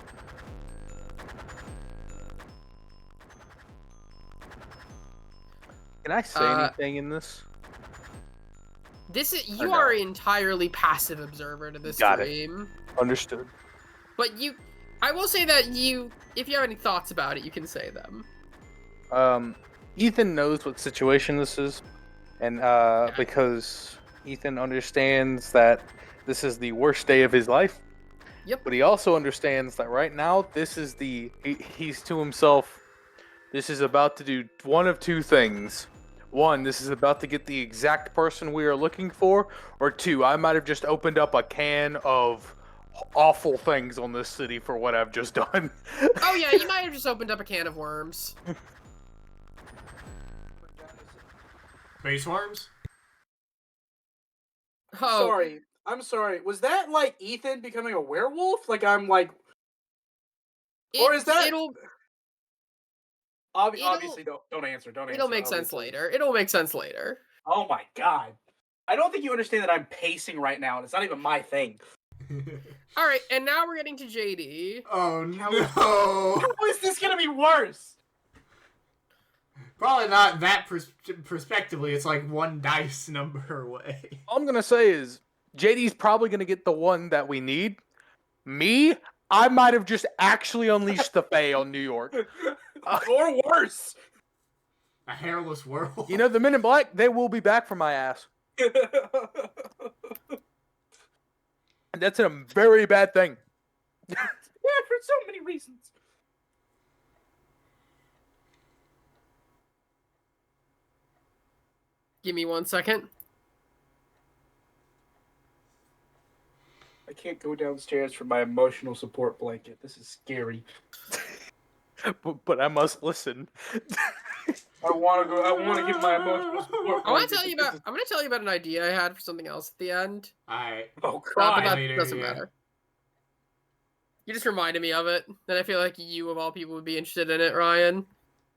Can I say anything in this? You are an entirely passive observer to this dream. Understood. But I will say that if you have any thoughts about it, you can say them. Ethan knows what situation this is, and because Ethan understands that this is the worst day of his life. Yep. But he also understands that right now, this is he's to himself, this is about to do one of two things. One, this is about to get the exact person we are looking for, or two, I might have just opened up a can of awful things on this city for what I've just done. Oh yeah, you might have just opened up a can of worms. Base worms? Oh. I'm sorry. Was that like Ethan becoming a werewolf? Like I'm like, or is that? Obviously, don't answer. Don't answer. It'll make sense later. It'll make sense later. Oh my god. I don't think you understand that I'm pacing right now, and it's not even my thing. Alright, and now we're getting to JD. Oh no. How is this gonna be worse? Probably not that prospectively. It's like one dice number away. All I'm gonna say is, JD's probably gonna get the one that we need. Me, I might have just actually unleashed the Fae on New York. Or worse. A hairless werewolf. You know, the Men in Black, they will be back for my ass. And that's a very bad thing. Yeah, for so many reasons. Give me 1 second. I can't go downstairs for my emotional support blanket. This is scary. But I must listen. I want to go. I want to get my emotional support. I'm gonna tell you about an idea I had for something else at the end. Alright. Oh But god. that doesn't matter. You just reminded me of it, and I feel like you of all people would be interested in it, Ryan.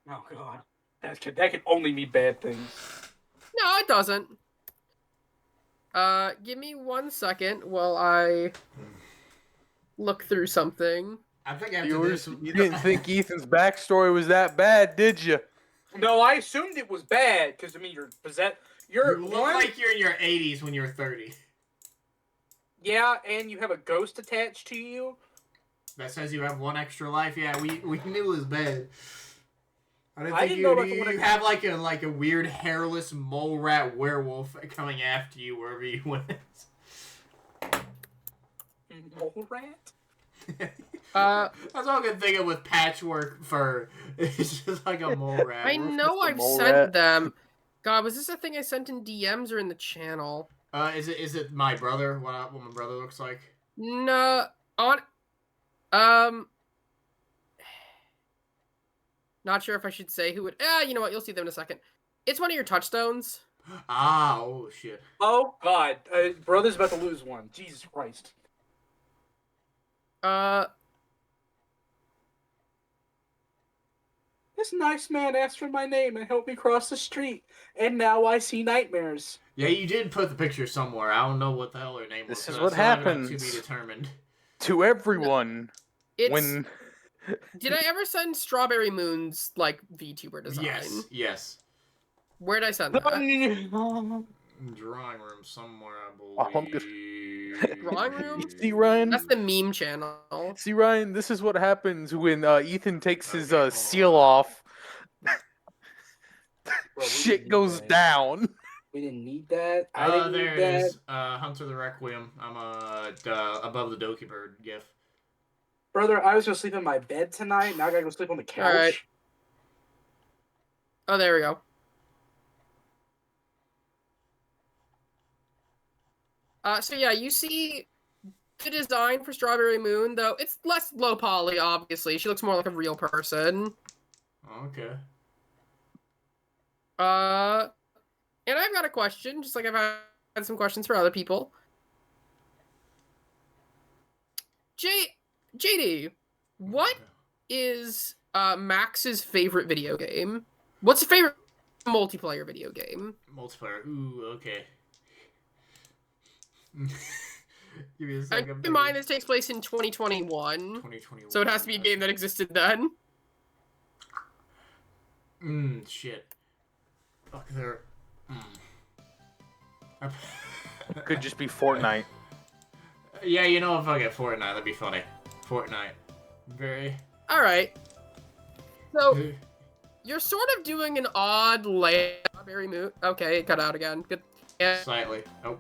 Oh god. That could only mean bad things. No, it doesn't. Give me 1 second while I look through something. I think after this, You didn't think Ethan's backstory was that bad, did you? No, I assumed it was bad because I mean you're possessed. You look like you're in your 80s when you're 30. Yeah, and you have a ghost attached to you. That says you have one extra life. Yeah, we knew it was bad. I didn't think you have like a weird hairless mole rat werewolf coming after you wherever you went. Mole rat? That's all I can think of with patchwork fur. It's just like a mole rat. I know I've sent them. God, was this a thing I sent in DMs or in the channel? Is it my brother? What my brother looks like? No, not sure if I should say who it. You know what? You'll see them in a second. It's one of your touchstones. Ah, oh shit. Oh god, brother's about to lose one. Jesus Christ. This nice man asked for my name and helped me cross the street, and now I see nightmares. Yeah, you did put the picture somewhere. I don't know what the hell her name was. This is what happens to be determined. To everyone when... Did I ever send Strawberry Moon's, like, VTuber design? Yes. Where'd I send that? Drawing room somewhere, I believe. Drawing room? See, Ryan? That's the meme channel. See, Ryan, this is what happens when Ethan takes his seal off. Bro, Shit goes down. We didn't need that. I didn't there need it that. is. Hunter the Requiem. I'm above the Doki Bird gif. Brother, I was gonna sleep in my bed tonight. Now I gotta go sleep on the couch. All right. Oh, there we go. So yeah, you see the design for Strawberry Moon, though it's less low poly, obviously. She looks more like a real person. Okay. And I've got a question, just like I've had some questions for other people. JD, what is Max's favorite video game? What's your favorite multiplayer video game? Multiplayer. Ooh, okay. Give me a second. Keep in mind this takes place in 2021. 2021. So it has to be a game that existed then. Shit. Fuck, there. Could just be Fortnite. Yeah, you know, if I get Fortnite, that'd be funny. Fortnite. Very. Alright. So, you're sort of doing an odd Strawberry Moon. Okay, it cut out again. Good. Yeah. Slightly. Oh.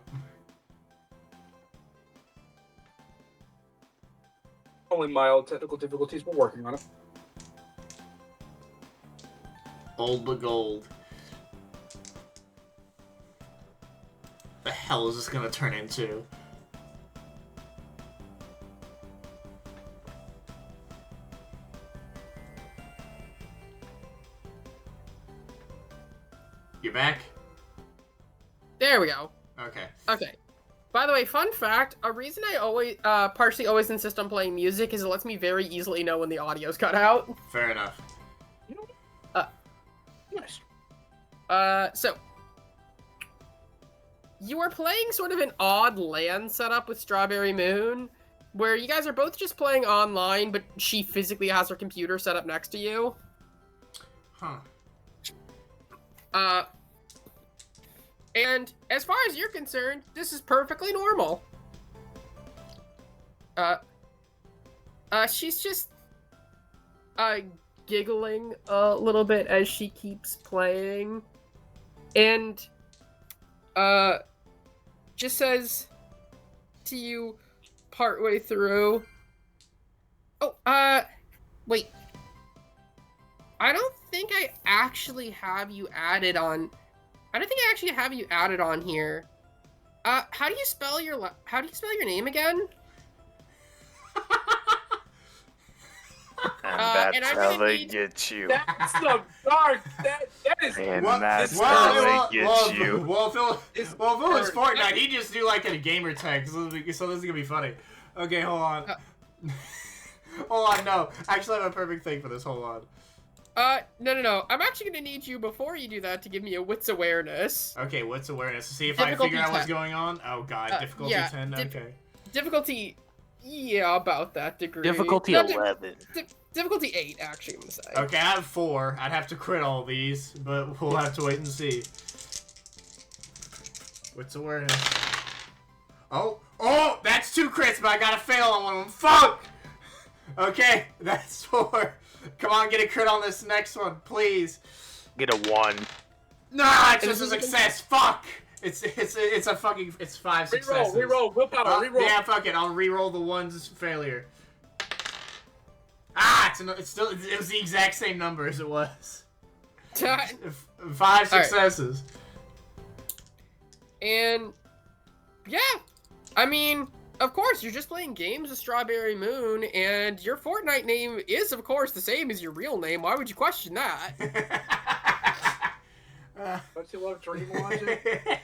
Only mild technical difficulties. We're working on it. Old but gold. The hell is this gonna turn into? You back? There we go. Okay. Okay. By the way, fun fact, a reason I always, partially always insist on playing music is it lets me very easily know when the audio's cut out. Fair enough. Nice. So, you are playing sort of an odd LAN setup with Strawberry Moon, where you guys are both just playing online, but she physically has her computer set up next to you. Huh. And as far as you're concerned, this is perfectly normal. She's just, giggling a little bit as she keeps playing. And, just says to you partway through, oh, wait. I don't think I actually have you added on. I don't think I actually have you added on here. How do you spell your name again? And that's how they get you. That's the dark. That is. And that's how they get you. Well, if it was Fortnite, he'd just do like a gamer tag, so this is gonna be funny. Okay, hold on. Hold on, no. Actually, I have a perfect thing for this. Hold on. No. I'm actually gonna need you, before you do that, to give me a wits awareness. Okay, wits awareness. To see if Difficulty I figure out what's 10. going on. Oh god, difficulty yeah, 10. Okay. Difficulty, yeah, about that degree. Difficulty 11. Difficulty 8, actually, I'm gonna say. Okay, I have 4. I'd have to crit all these, but we'll have to wait and see. Wits awareness. Oh, that's 2 crits, but I gotta fail on one of them. Fuck! Okay, that's 4. Come on, get a crit on this next one, please. Get a 1. Nah, it's just a success. Fuck! It's a fucking 5 successes. Reroll, willpower, reroll. Yeah, fuck it. I'll reroll the 1's failure. It was the exact same number as it was. 5 successes. Right. And yeah, I mean, of course, you're just playing games with Strawberry Moon, and your Fortnite name is, of course, the same as your real name. Why would you question that? Don't you love dream logic?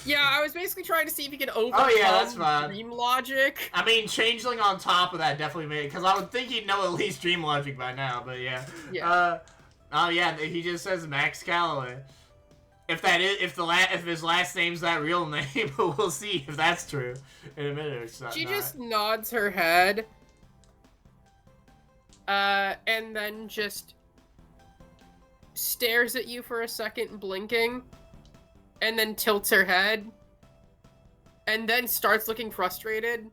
Yeah, I was basically trying to see if you could overcome dream logic. I mean, Changeling on top of that definitely made it, because I would think he'd know at least dream logic by now, but yeah. Yeah. Oh yeah, he just says Max Calloway. If his last name's that real name, we'll see if that's true in a minute or so. She just nods her head. And then just stares at you for a second, blinking, and then tilts her head, and then starts looking frustrated.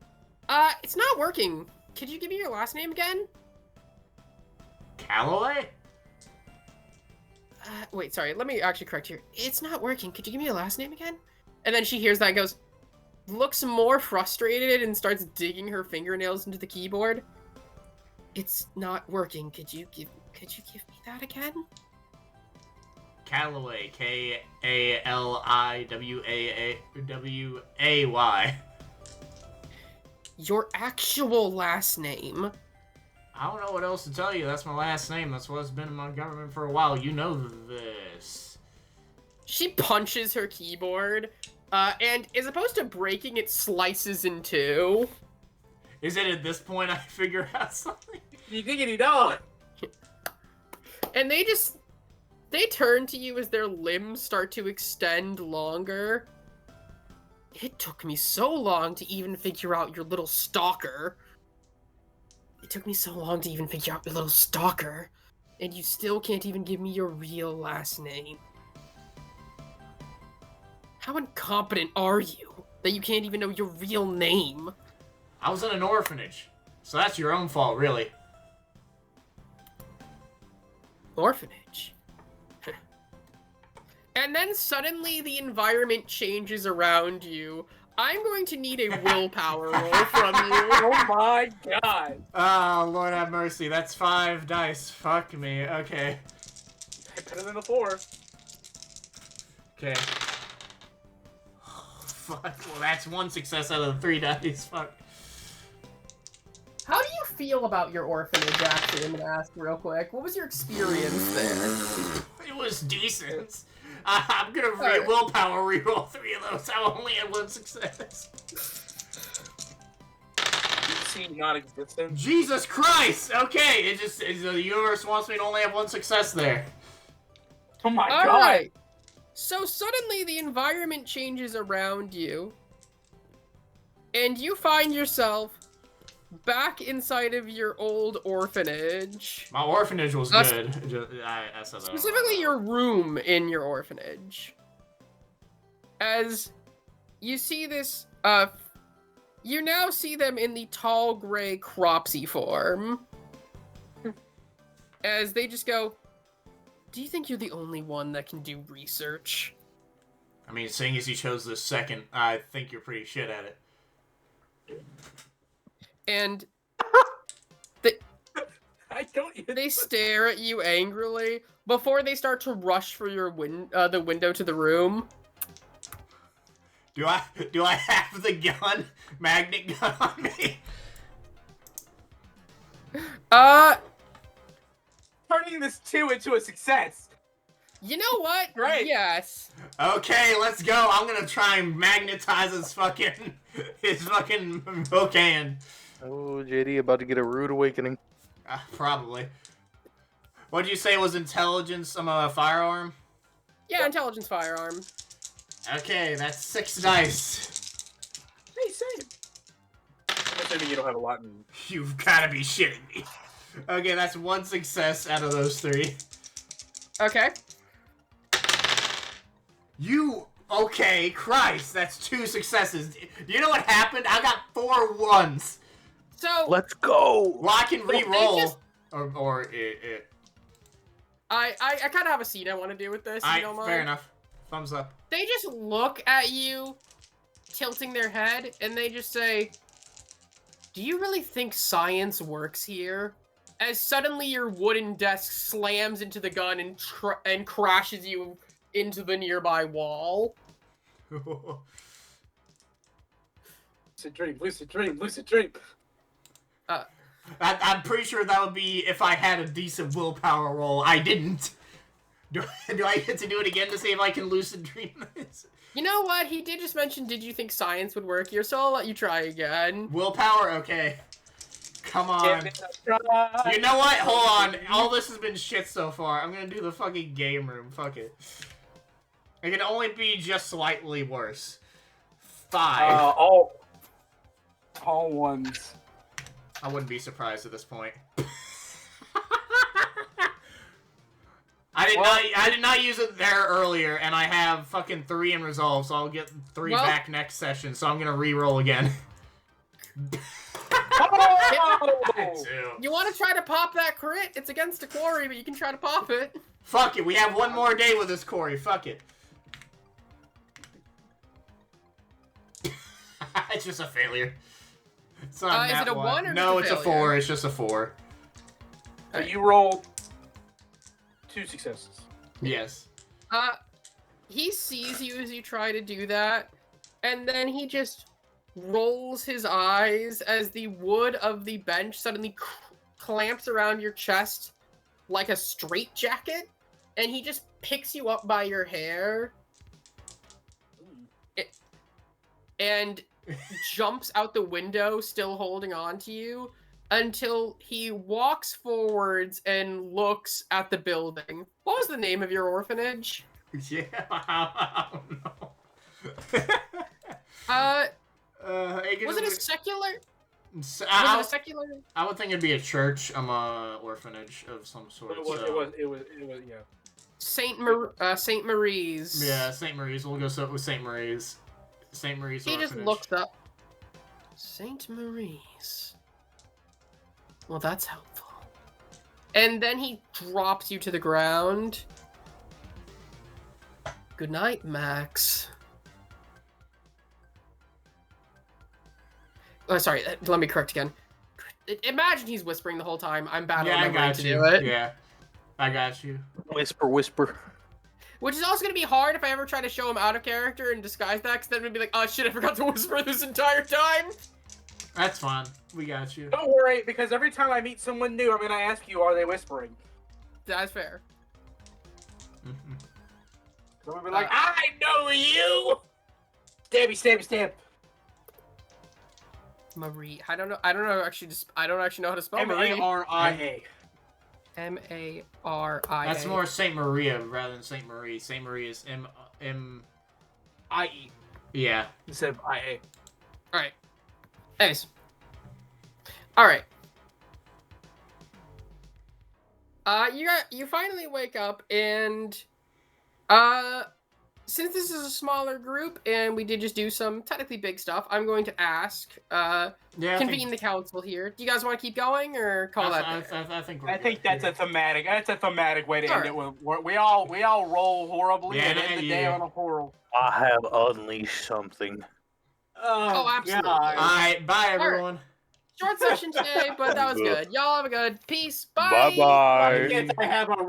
It's not working. Could you give me your last name again? Calloway? Wait, sorry, let me actually correct here. It's not working. Could you give me your last name again? And then she hears that and goes, looks more frustrated and starts digging her fingernails into the keyboard. It's not working. Could you give me that again? Calloway, Kaliwaway. Your actual last name. I don't know what else to tell you. That's my last name. That's what's been in my government for a while. You know this. She punches her keyboard, and as opposed to breaking, it slices in two. Is it at this point I figure out something? You diggity dog. And they turn to you as their limbs start to extend longer. It took me so long to even figure out your little stalker. It took me so long to even figure out your little stalker. And you still can't even give me your real last name. How incompetent are you that you can't even know your real name? I was in an orphanage. So that's your own fault, really. Orphanage? And then suddenly the environment changes around you. I'm going to need a willpower roll from you. Oh my god. Oh, Lord have mercy. That's 5 dice. Fuck me. Okay. Better than the 4. Okay. Oh, fuck. Well, that's 1 success out of the 3 dice. Fuck. How do you feel about your orphanage, actually? I'm going to ask real quick. What was your experience there? It was decent. I'm gonna willpower reroll 3 of those. I only had 1 success. Seem non-existent. Jesus Christ! Okay, the universe wants me to only have 1 success there. Oh my god! Alright. So suddenly the environment changes around you. And you find yourself back inside of your old orphanage. My orphanage was good. I said that. Specifically your room in your orphanage. As you see this, you now see them in the tall gray Cropsy form. As they just go, do you think you're the only one that can do research? I mean, seeing as you chose this second, I think you're pretty shit at it. And they stare at you angrily before they start to rush for your the window to the room. Do I have the gun, magnet gun on me? Turning this 2 into a success. You know what? Right. Yes. Okay, let's go. I'm gonna try and magnetize his fucking hook hand. Oh, JD, about to get a rude awakening. Probably. What did you say was intelligence? A firearm? Yeah, intelligence firearm. Okay, that's 6 dice. Hey, same. I'm assuming you don't have a lot in... You've gotta be shitting me. Okay, that's 1 success out of those 3. Okay. Okay, Christ, that's 2 successes. You know what happened? I got 4 1s. So let's go. Lock and re-roll, just... or it. I kind of have a scene I want to do with this. You don't mind? Fair enough. Thumbs up. They just look at you, tilting their head, and they just say, "Do you really think science works here?" As suddenly your wooden desk slams into the gun and crashes you into the nearby wall. Lucid dream, lucid dream, lucid dream. I'm pretty sure that would be if I had a decent willpower roll. I didn't. Do I get to do it again to see if I can lucid dream this? You know what? He did just mention, did you think science would work here? So I'll let you try again. Willpower? Okay. Come on. You know what? Hold on. All this has been shit so far. I'm gonna do the fucking game room. Fuck it. It can only be just slightly worse. 5. All ones. I wouldn't be surprised at this point. I did not use it there earlier, and I have fucking 3 in resolve, so I'll get 3 back next session. So I'm gonna re-roll again. You want to try to pop that crit? It's against a quarry, but you can try to pop it. Fuck it. We have one more day with this Corey. Fuck it. It's just a failure. It's not is it a 1 or no? just a It's a 4. It's just a 4. So you rolled 2 successes. Yes. He sees you as you try to do that, and then he just rolls his eyes as the wood of the bench suddenly clamps around your chest like a straitjacket, and he just picks you up by your hair and jumps out the window, still holding on to you, until he walks forwards and looks at the building. What was the name of your orphanage? Yeah, I don't know. Was it a secular? Was it a secular? I would think it'd be a church, orphanage of some sort. It was, yeah. Saint Marie's. Yeah, Saint Marie's. We'll go with Saint Marie's. Saint Marie's He orphanage. just looks up. Saint Marie's. Well, that's helpful. And then he drops you to the ground. Good night, Max. Oh, sorry. Let me correct again. Imagine he's whispering the whole time. I'm battling my brain to do it. Yeah, I got you. Whisper. Which is also going to be hard if I ever try to show him out of character and disguise that, because then we'd be like, oh shit, I forgot to whisper this entire time. That's fine. We got you. Don't worry, because every time I meet someone new, I'm going to ask you, are they whispering? That's fair. So we'll be like, I know you! Stabby. Marie. I don't know actually know how to spell Marie. M-A-R-I-A. M-A-R-I-A. That's more Saint Maria rather than Saint Marie. Saint Marie is I-E. Yeah. Instead of I-A. Alright. Anyways. Alright. You finally wake up and since this is a smaller group and we did just do some technically big stuff, I'm going to ask convene the council here. Do you guys want to keep going or call that? I think that's a thematic. That's a thematic way to end it. We all roll horribly and end the day on a horror. I have unleashed something. Oh, absolutely. God. All right, bye everyone. Right. Short session today, but that was good. Y'all have a good peace. Bye. Bye-bye. I have a real